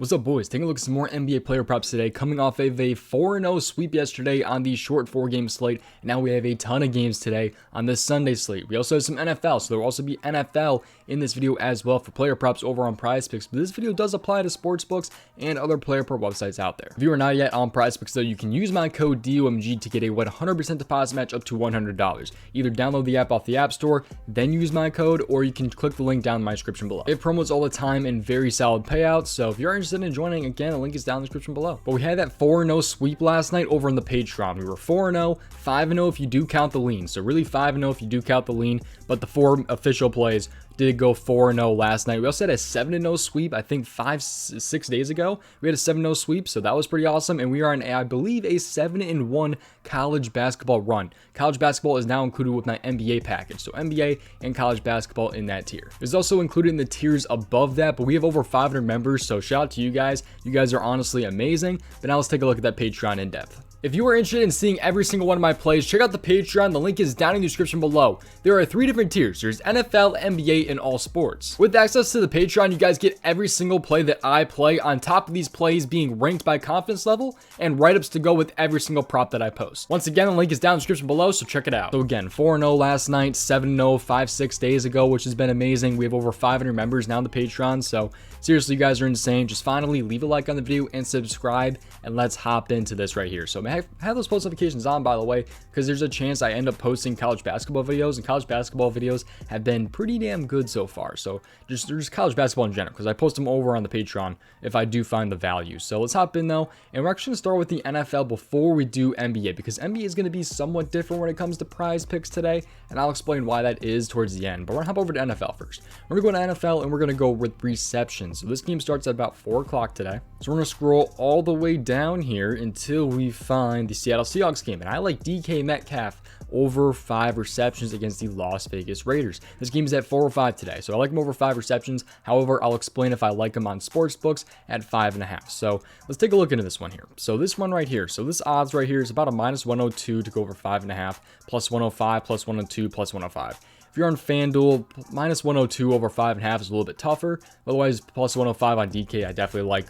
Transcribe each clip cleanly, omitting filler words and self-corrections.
What's up, boys? Taking a look at some more NBA player props today, coming off of a 4-0 sweep yesterday on the short 4-game slate. And now we have a ton of games today on this Sunday slate. We also have some NFL, so there will also be NFL in this video as well for player props over on prizepicks. But this video does apply to sportsbooks and other player prop websites out there. If you are not yet on prizepicks, though, you can use my code DOMG to get a 100% deposit match up to $100. Either download the app off the App Store, then use my code, or you can click the link down in my description below. We have promos all the time and very solid payouts, so if you're interested in joining, again, the link is down in the description below. But we had that 4-0 sweep last night over on the Patreon. We were 4-0, 5-0 if you do count the lean. So really 5-0 if you do count the lean, but the 4 official plays did go 4-0 last night. We also had a 7-0 sweep, I think 5-6 days ago. We had a 7-0 sweep, so that was pretty awesome. And we are on, I believe, a 7-1 college basketball run. College basketball is now included with my NBA package, so NBA and college basketball in that tier. It's also included in the tiers above that, but we have over 500 members, so shout out to you guys. You guys are honestly amazing. But now let's take a look at that Patreon in depth. If you are interested in seeing every single one of my plays, check out the Patreon. The link is down in the description below. There are 3 different tiers. There's NFL, NBA, and all sports. With access to the Patreon, you guys get every single play that I play, on top of these plays being ranked by confidence level and write-ups to go with every single prop that I post. Once again, the link is down in the description below, so check it out. So again, 4-0 last night, 7-0 5-6 days ago, which has been amazing. We have over 500 members now on the Patreon, so seriously, you guys are insane. Just finally leave a like on the video and subscribe, and let's hop into this right here. So have those post notifications on, by the way, because there's a chance I end up posting college basketball videos, and college basketball videos have been pretty damn good so far. So just college basketball in general, because I post them over on the Patreon if I do find the value. So let's hop in though, and we're actually going to start with the NFL before we do NBA, because NBA is going to be somewhat different when it comes to prize picks today, and I'll explain why that is towards the end. But we're going to hop over to NFL first. We're going to go to NFL, and we're going to go with receptions. So this game starts at about 4 o'clock today. So we're going to scroll all the way down here until we find the Seattle Seahawks game, and I like DK Metcalf over 5 receptions against the Las Vegas Raiders. This game is at 405 today, so I like him over 5 receptions. However, I'll explain if I like him on sportsbooks at 5.5. So let's take a look into this one here. So this one right here, so this odds right here is about a -102 to go over 5.5, plus 105, plus 102, plus 105. If you're on FanDuel, -102 over 5.5 is a little bit tougher. Otherwise, plus 105 on DK, I definitely like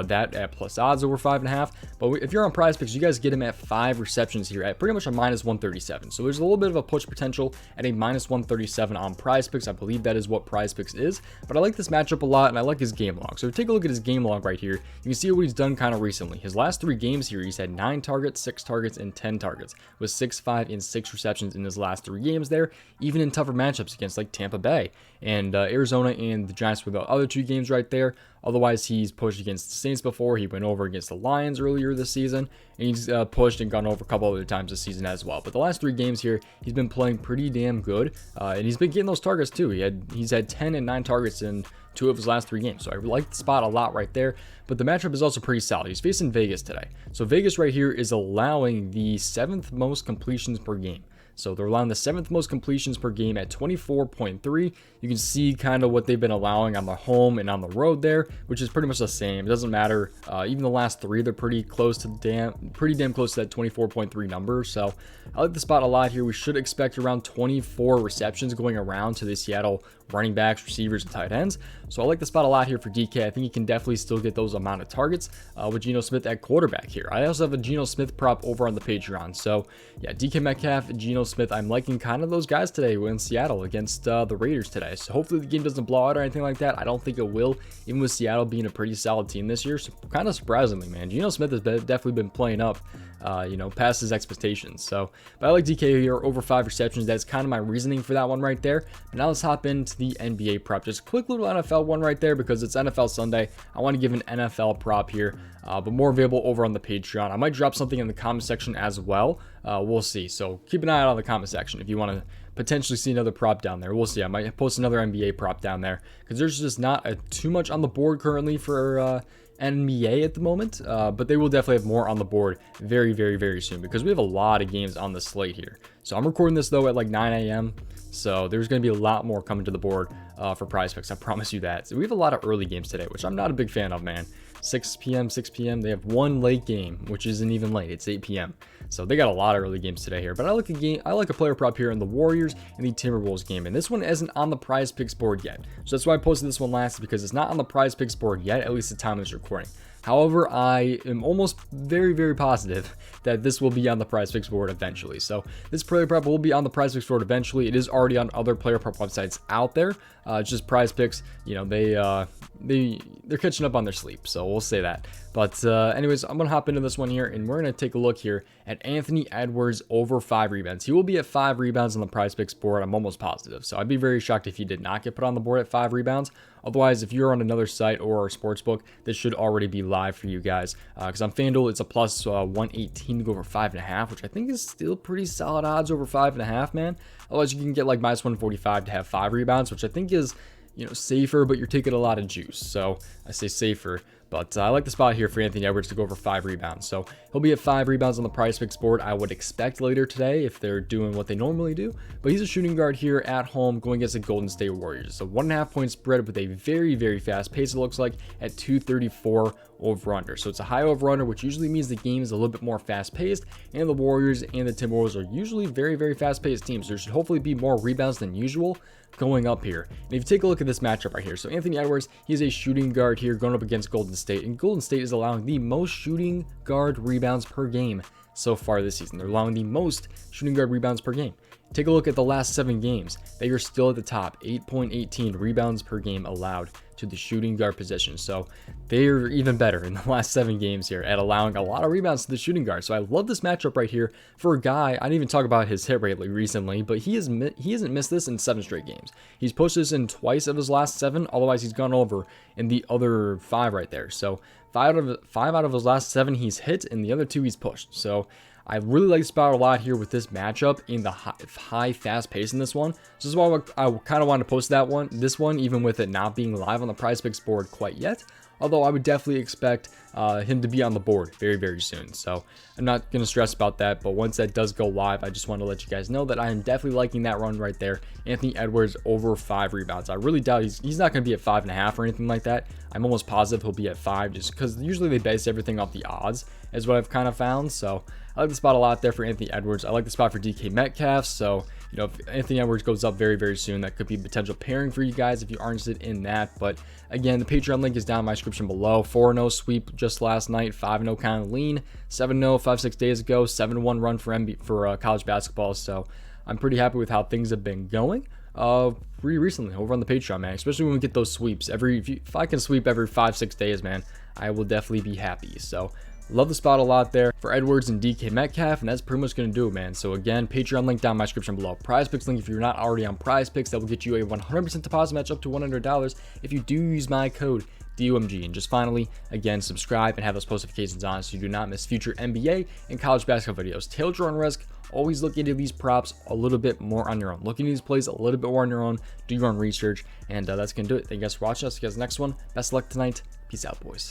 that at plus odds over 5.5. But if you're on prizepicks, you guys get him at 5 receptions here at pretty much a -137. So there's a little bit of a push potential at a -137 on prizepicks. I believe that is what prizepicks is. But I like this matchup a lot, and I like his game log. So take a look at his game log right here. You can see what he's done kind of recently. His last 3 games here, he's had 9 targets, 6 targets, and 10 targets, with 6, 5, and 6 receptions in his last 3 games there, even in tougher matchups against like Tampa Bay and Arizona and the Giants were the other 2 games right there. Otherwise, he's pushed against the Saints before. He went over against the Lions earlier this season, and he's pushed and gone over a couple other times this season as well. But the last 3 games here, he's been playing pretty damn good, and he's been getting those targets too. He's had 10 and 9 targets in 2 of his last 3 games, so I like the spot a lot right there. But the matchup is also pretty solid. He's facing Vegas today, so Vegas right here is allowing the 7th most completions per game. So they're allowing the 7th most completions per game at 24.3. You can see kind of what they've been allowing on the home and on the road there, which is pretty much the same. It doesn't matter. Even the last 3, they're pretty close to pretty damn close to that 24.3 number. So I like the spot a lot here. We should expect around 24 receptions going around to the Seattle running backs, receivers, and tight ends. So I like the spot a lot here for DK. I think he can definitely still get those amount of targets with Geno Smith at quarterback here. I also have a Geno Smith prop over on the Patreon. So yeah, DK Metcalf, Geno Smith, I'm liking kind of those guys today in Seattle against the Raiders today. So hopefully the game doesn't blow out or anything like that. I don't think it will, even with Seattle being a pretty solid team this year. So kind of surprisingly, man, Geno Smith has definitely been playing up, past his expectations. So, but I like DK here over 5 receptions. That's kind of my reasoning for that one right there. But now let's hop into the NBA prop. Just a quick little NFL one right there because it's NFL Sunday. I want to give an NFL prop here, but more available over on the Patreon. I might drop something in the comment section as well. We'll see. So keep an eye out on the comment section if you want to potentially see another prop down there. We'll see. I might post another NBA prop down there because there's just not too much on the board currently for NBA at the moment, but they will definitely have more on the board very, very, very soon because we have a lot of games on the slate here. So I'm recording this though at like 9 a.m. So there's going to be a lot more coming to the board for prize picks. I promise you that. So we have a lot of early games today, which I'm not a big fan of, man. 6 p.m., 6 p.m. They have one late game, which isn't even late. It's 8 p.m. So they got a lot of early games today here. But I like a player prop here in the Warriors and the Timberwolves game. And this one isn't on the prize picks board yet. So that's why I posted this one last, because it's not on the prize picks board yet, at least at the time of this recording. However, I am almost very, very positive that this will be on the prize picks board eventually. So this player prop will be on the prize picks board eventually. It is already on other player prop websites out there. It's just prize picks, you know, they're catching up on their sleep. So we'll say that. But anyways, I'm going to hop into this one here, and we're going to take a look here at Anthony Edwards over 5 rebounds. He will be at 5 rebounds on the prize picks board. I'm almost positive. So I'd be very shocked if he did not get put on the board at 5 rebounds. Otherwise, if you're on another site or a sportsbook, this should already be live for you guys. Because on FanDuel, it's a plus 118 to go over 5.5, which I think is still pretty solid odds over 5.5, man. Otherwise, you can get like minus 145 to have 5 rebounds, which I think is, you know, safer, but you're taking a lot of juice. So I say safer. But I like the spot here for Anthony Edwards to go over 5 rebounds. So he'll be at 5 rebounds on the prize picks board, I would expect later today if they're doing what they normally do. But he's a shooting guard here at home going against the Golden State Warriors. So 1.5 point spread with a very, very fast pace, it looks like, at 234 over under. So it's a high over under, which usually means the game is a little bit more fast paced. And the Warriors and the Timberwolves are usually very, very fast paced teams. There should hopefully be more rebounds than usual going up here. And if you take a look at this matchup right here, so Anthony Edwards, he's a shooting guard here going up against Golden State, and Golden State is allowing the most shooting guard rebounds per game so far this season. They're allowing the most shooting guard rebounds per game. Take a look at the last 7 games. They are still at the top, 8.18 rebounds per game allowed to the shooting guard position. So they're even better in the last 7 games here at allowing a lot of rebounds to the shooting guard. So I love this matchup right here for a guy. I didn't even talk about his hit rate recently, but he hasn't missed this in 7 straight games. He's pushed this in twice of his last 7. Otherwise, he's gone over in the other 5 right there. So 5 out of his last 7 he's hit, and the other 2 he's pushed. So I really like the spot a lot here with this matchup in the high fast pace in this one. So this is why I kind of wanted to post this one, even with it not being live on the prize picks board quite yet. Although I would definitely expect him to be on the board very, very soon. So I'm not going to stress about that. But once that does go live, I just want to let you guys know that I am definitely liking that run right there. Anthony Edwards over 5 rebounds. I really doubt he's not going to be at 5.5 or anything like that. I'm almost positive he'll be at 5, just because usually they base everything off the odds, is what I've kind of found. So I like the spot a lot there for Anthony Edwards. I like the spot for DK Metcalf. So, you know, if Anthony Edwards goes up very, very soon, that could be a potential pairing for you guys if you are interested in that. But again, the Patreon link is down in my description below. 4-0 sweep just last night, 5-0 kind of lean, 7-0 5-6 days ago, 7-1 run for college basketball. So I'm pretty happy with how things have been going pretty recently over on the Patreon, man. Especially when we get those sweeps. If I can sweep every 5-6 days, man, I will definitely be happy. So love the spot a lot there for Edwards and DK Metcalf, and that's pretty much going to do it, man. So again, Patreon link down in my description below. Prize Picks link if you're not already on Prize Picks. That will get you a 100% deposit match up to $100 if you do use my code DOMG. And just finally, again, subscribe and have those post notifications on so you do not miss future NBA and college basketball videos. Tailed your own risk. Always look into these props a little bit more on your own. Look into these plays a little bit more on your own. Do your own research, and that's going to do it. Thank you guys for watching. I'll see you guys next one. Best of luck tonight. Peace out, boys.